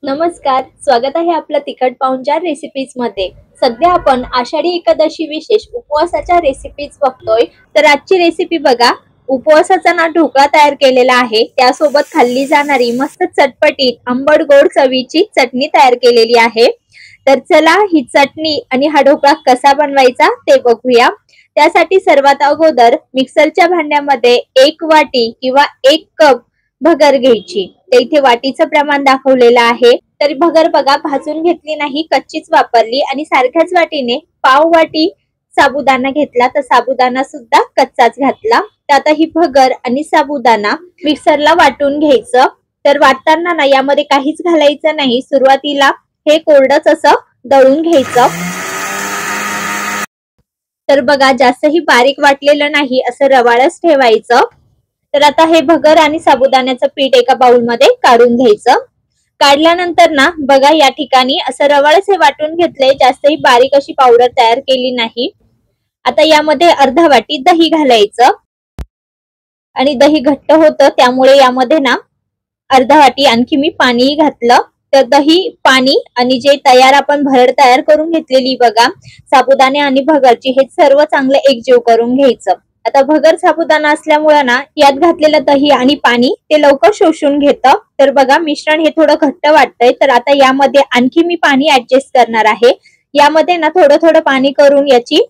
नमस्कार, स्वागत आहे आपलं तिखट पाहुणचार रेसिपीज मध्ये। सध्या आपण आषाढी एकादशी विशेष उपवासाच्या रेसिपीज बघतोय। तर आजची रेसिपी बघा, उपवासाचा ना ढोकळा तयार केलेला आहे, त्यासोबत खाल्ली जाणारी मस्त चटपटीत आंबट गोड चवीची चटणी तयार केलेली आहे। तर चला ही चटणी आणि हा ढोकळा कसा बनवायचा ते बघूया। त्यासाठी सर्वात अगोदर मिक्सरच्या भांड्यामध्ये 1 वाटी किंवा 1 कप भगर घ्यायची। ते इथे वाटीचं प्रमाण दाखवलेलं आहे। तरी भगर बघा भाजून घेतली नाही, कच्चीच वापरली आणि सारख्याच वाटीने पाव वाटी साबुदाणा घेतला, तर साबुदाणा सुद्धा कच्चाच घातला। तर आता ही भगर आणि साबुदाणा मिक्सरला वाटून घ्यायचं। तर वाटताना ना यामध्ये काहीच घालायचं नाही, सुरुवातीला हे कोरडच असं दळून घ्यायचं। तर बघा जास्तही बारीक वाटलेलं नाही, असं रवाळच ठेवायचं। तर आता हे भगर आणि साबुदाण्याचं पीठ एका बाउल मध्ये काढून घ्यायचं। काढल्यानंतर ना बघा या ठिकाणी असं रवाळच हे वाटून घेतलंय, जास्तही बारीक अशी पावडर तयार केली नाही। आता यामध्ये अर्धा वाटी दही घालायचं आणि दही घट्ट होतं, त्यामुळे यामध्ये ना अर्धा वाटी आणखी मी पाणी घातलं। तर दही, पाणी आणि जे तयार आपण भरड तयार करून घेतलेली बघा साबुदाणे आणि भगरची, हे सर्व चांगलं एकजीव करून घ्यायचं। आता भगर साबुदाणा असल्यामुळे ना यात घातलेलं दही आणि पाणी ते लवकर शोषून घेतं। तर बघा मिश्रण हे थोडं घट्ट वाटतंय, तर आता यामध्ये आणखी मी पाणी ऍडजस्ट करणार आहे। यामध्ये ना थोडं थोडं पाणी करून याची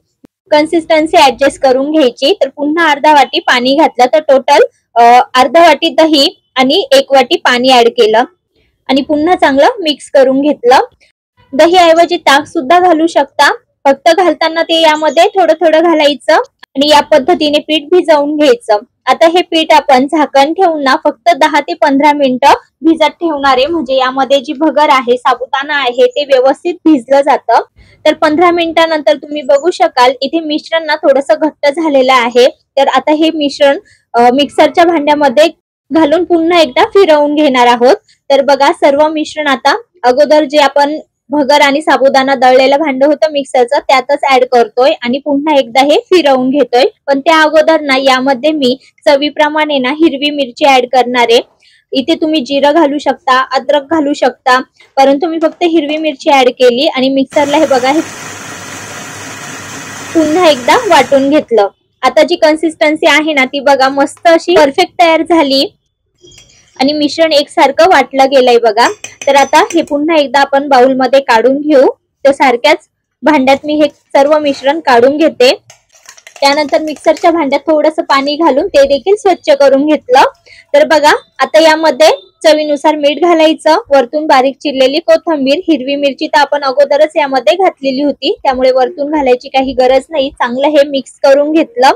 कन्सिस्टन्सी ऍडजस्ट करून घ्यायची। तर पुन्हा अर्धा वाटी पाणी घातलं, तर टोटल अर्धा वाटी दही आणि 1 वाटी पाणी ऍड केलं आणि पुन्हा चांगलं मिक्स करून घेतलं। दही ऐवजी ताक सुद्धा घालू शकता, फक्त घालताना ते यामध्ये थोडं थोडं घालायचं आणि या पद्धतीने पीठ भिजवून घ्यायचं। आता हे पीठ आपण झाकण ठेवून ना फक्त 10 ते 15 मिनिटं भिजत ठेवणार आहे, म्हणजे यामध्ये जी भगर आहे, साबुदाणा आहे, ते व्यवस्थित भिजलं जातं। तर 15 मिनिटांनंतर तुम्ही बघू शकाल इथे मिश्रण ना थोडंसं घट्ट झालेलं आहे। तर आता हे मिश्रण मिक्सरच्या भांड्यामध्ये घालून पुन्हा एकदा फिरवून घेणार आहोत। तर बघा सर्व मिश्रण आता अगोदर जे आपण भगर आणि साबुदाणा दळलेलं भांड होतं मिक्सरचं त्यातच ऍड करतोय आणि पुन्हा एकदा हे फिरवून घेतोय। पण त्या अगोदर ना यामध्ये मी चवीप्रमाणे ना हिरवी मिरची ऍड करणार आहे। इथे तुम्ही जिरं घालू शकता, अद्रक घालू शकता, परंतु मी फक्त हिरवी मिरची ऍड केली आणि मिक्सरला हे बघा हे पुन्हा एकदा वाटून घेतलं। आता जी कन्सिस्टन्सी आहे ना ती बघा मस्त अशी परफेक्ट तयार झाली आणि मिश्रण एकसारखं वाटलं गेलंय बघा। तर आता हे पुन्हा एकदा आपण बाउल मध्ये काढून घेऊ। तर सारख्याच भांड्यात मी हे सर्व मिश्रण काढून घेते। त्यानंतर मिक्सरच्या भांड्यात थोडंसं पाणी घालून ते देखील स्वच्छ करून घेतलं। तर बघा आता यामध्ये चवीनुसार मीठ घालायचं, वरतून बारीक चिरलेली कोथिंबीर, हिरवी मिरची तर आपण अगोदरच यामध्ये घातलेली होती, त्यामुळे वरतून घालायची काही गरज नाही। चांगलं हे मिक्स करून घेतलं।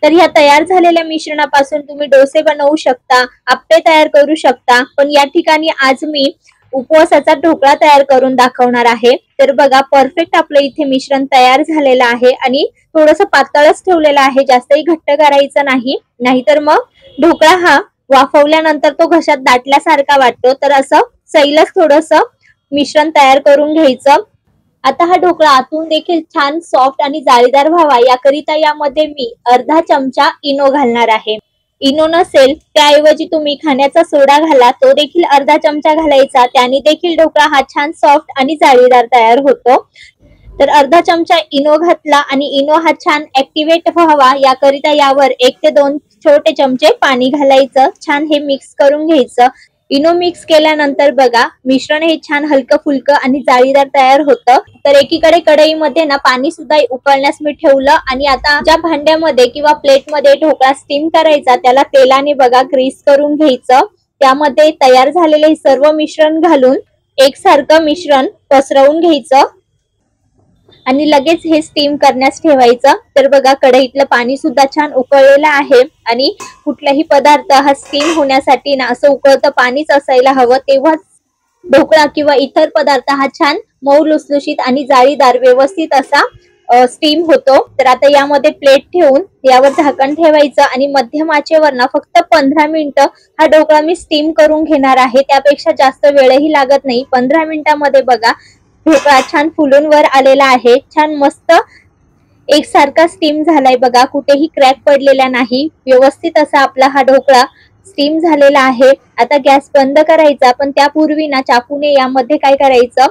तर ह्या तयार झालेल्या मिश्रणापासून तुम्ही डोसे बनवू शकता, आप्पे तयार करू शकता, पण या ठिकाणी आज मी उपवासाचा ढोकळा तयार करून दाखवणार आहे। तर बघा परफेक्ट आपलं इथे मिश्रण तयार झालेलं आहे आणि थोडंसं पातळच ठेवलेलं आहे, जास्तही घट्ट करायचं नाही, नाहीतर मग ढोकळा हा वाफवल्यानंतर तो घशात दाटल्यासारखा वाटतो। तर असं सैलच थोडंसं मिश्रण तयार करून घ्यायचं। आता हा ढोकळा आतून देखील छान सॉफ्ट आणि जाळीदार व्हावा याकरिता यामध्ये मी अर्धा चमचा इनो घालणार आहे। इनो नसेल त्याऐवजी तुम्ही खाण्याचा सोडा घाला, तो देखील अर्धा चमचा घालायचा, त्याने देखील ढोकळा हा छान सॉफ्ट आणि जाळीदार तयार होतो। तर अर्धा चमचा इनो घातला आणि इनो हा छान ऍक्टिव्हेट व्हावा याकरिता यावर 1 ते 2 छोटे चमचे पाणी घालायचं, छान हे मिक्स करून घ्यायचं। इनो मिक्स केल्यानंतर बघा मिश्रण हे छान हलकं फुलकं आणि जाळीदार तयार होतं। तर एकीकडे कढईमध्ये ना पाणी सुद्धा उकळण्यास मी ठेवलं आणि आता ज्या भांड्यामध्ये किंवा प्लेटमध्ये ढोकळा स्टीम करायचा त्याला तेलाने बघा ग्रीस करून घ्यायचं। त्यामध्ये तयार झालेले सर्व मिश्रण घालून एकसारखं मिश्रण पसरवून घ्यायचं आणि लगेच हे स्टीम करण्यास ठेवायचं। तर बघा कढईतलं पाणी सुद्धा छान उकळलेलं आहे आणि कुठलाही पदार्थ हा स्टीम होण्यासाठी ना असं उकळतं पाणीच असायला हवं, तेव्हाच ढोकळा किंवा इतर पदार्थ हा छान मऊ लुसलुशीत आणि जाळीदार व्यवस्थित असा स्टीम होतो। तर आता यामध्ये प्लेट ठेवून यावर झाकण ठेवायचं आणि मध्यम आचेवर ना फक्त 15 मिनिटं हा ढोकळा मी स्टीम करून घेणार आहे, त्यापेक्षा जास्त वेळही लागत नाही। 15 मिनिटांमध्ये बघा ढोकळा छान फुलून वर आलेला आहे, छान मस्त एकसारखा स्टीम झालाय बघा, कुठेही क्रॅक पडलेला नाही, व्यवस्थित असा आपला हा ढोकळा स्टीम झालेला आहे. आता गॅस बंद करायचा, पण त्यापूर्वी ना चाकूने यामध्ये काय करायचं,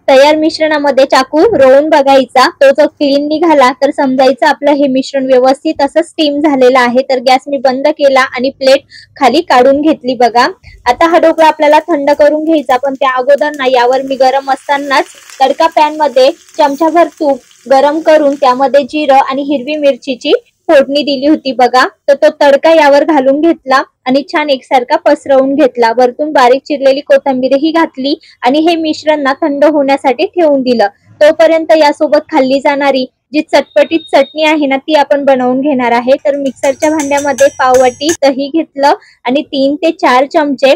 तयार मिश्रणामध्ये चाकू रोवून बघायचा. तो जर क्लीन निघाला तर समजायचं आपलं हे मिश्रण व्यवस्थित असं स्टीम झालेलं आहे. तर गॅस मी बंद केला आणि प्लेट खाली काढून घेतली बघा. आता हा ढोकळा आपल्याला थंड करून घ्यायचा, पण त्या अगोदर ना यावर मी गरम असतानाच तडका पॅन मध्ये चमचाभर तूप गरम करून त्यामध्ये जिरं आणि हिरवी मिरचीची फोडणी दिली होती बघा. तर तो तडका यावर घालून घेतला आणि छान एकसारखा पसरवून घेतला. वरतून बारीक चिरलेली कोथिंबीरही घातली आणि हे मिश्रण ना थंड होण्यासाठी ठेवून दिलं. तोपर्यंत यासोबत खाल्ली जाणारी जी चटपटीत चटणी आहे ना ती आपण बनवून घेणार आहे. तर मिक्सरच्या भांड्यामध्ये पाववाटी दही घेतलं आणि 3 ते 4 चमचे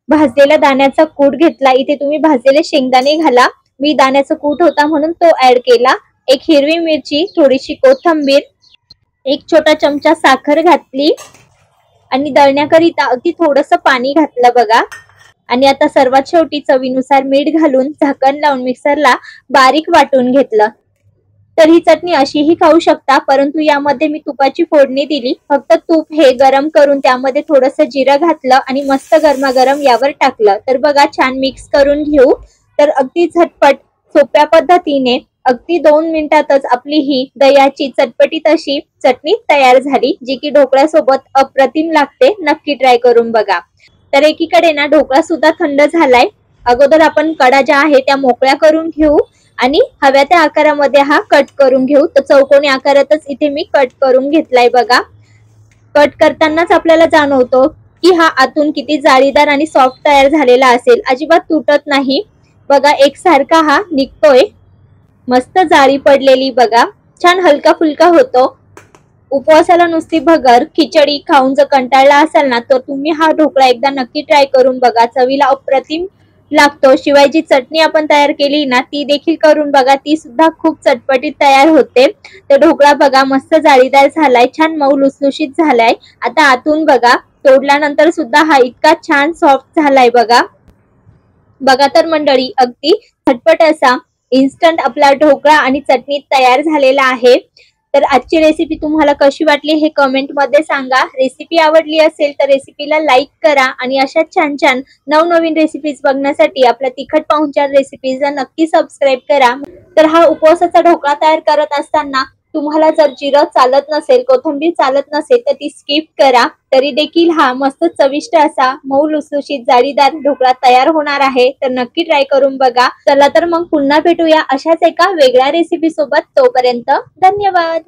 भाजलेल्या दाण्याचा कूट घेतला. इथे तुम्ही भाजलेले शेंगदाणे घाला. मी दाण्याचा कूट होता म्हणून तो ऍड केला. एक हिरवी मिरची, थोडीशी कोथिंबीर, एक छोटा चमचा साखर घातली आणि दळण्याकरिता अगदी थोडंसं पाणी घातलं बघा. आणि आता सर्वात शेवटी चवीनुसार मीठ घालून झाकण लावून मिक्सरला बारीक वाटून घेतलं. तर ही चटणी अशीही खाऊ शकता, परंतु यामध्ये मी तुपाची फोडणी दिली. फक्त तूप हे गरम करून त्यामध्ये थोडंसं जिरं घातलं आणि मस्त गरमागरम यावर टाकलं. तर बघा छान मिक्स करून घेऊ. तर अगदी झटपट सोप्या पद्धतीने अगदी 2 मिनिटातच आपली ही दह्याची चटपटीत अशी चटणी तयार झाली, जी की ढोकळ्यासोबत अप्रतिम लागते. नक्की ट्राय करून बघा. तर एकीकडे ना ढोकळा सुद्धा थंड झालाय. अगोदर आपण कडा ज्या आहे त्या मोकळ्या करून घेऊ आणि हव्या त्या आकारामध्ये हा कट करून घेऊ. तर चौकोनी आकारातच इथे मी कट करून घेतलाय बघा. कट करतानाच आपल्याला जाणवतो की हा आतून किती जाळीदार आणि सॉफ्ट तयार झालेला असेल. अजिबात तुटत नाही बघा, एकसारखा हा निघतोय. मस्त जाळी पडलेली बघा, छान हलका फुलका होतो. उपवासाला नुसती भगर खिचडी खाऊन जर कंटाळला असाल ना तर तुम्ही हा ढोकळा एकदा नक्की ट्राय करून बघा. चवीला अप्रतिम लागतो. शिवाय जी चटणी आपण तयार केली ना ती देखील करून बघा, ती सुद्धा खूप चटपटीत तयार होते. तर ढोकळा बघा मस्त जाळीदार झालाय, छान मऊ लुसलुशीत झालाय. आता आतून बघा तोडल्यानंतर सुद्धा हा इतका छान सॉफ्ट झालाय बघा. बघा तर मंडळी, अगदी झटपट असा इन्स्टंट आपला ढोकळा आणि चटणी तयार झालेला आहे. तर आजची रेसिपी तुम्हाला कशी वाटली हे कमेंट मध्ये सांगा. रेसिपी आवडली असेल तर रेसिपीला लाईक करा आणि अशा छान छान नवनवीन रेसिपीज बघण्यासाठी आपल्या तिखट पाहुणचार रेसिपीजला नक्की सबस्क्राईब करा. तर हा उपवासाचा ढोकळा तयार करत असताना तुम्हाला जर जिरं चालत नसेल, कोथिंबीर चालत नसेल तर ती स्किप करा. तरी देखील हा मस्त चविष्ट असा मऊ लुसलुशीत जाळीदार ढोकळा तयार होणार आहे. तर नक्की ट्राय करून बघा. चला तर मग पुन्हा भेटूया अशाच एका वेगळ्या रेसिपी सोबत. तोपर्यंत धन्यवाद.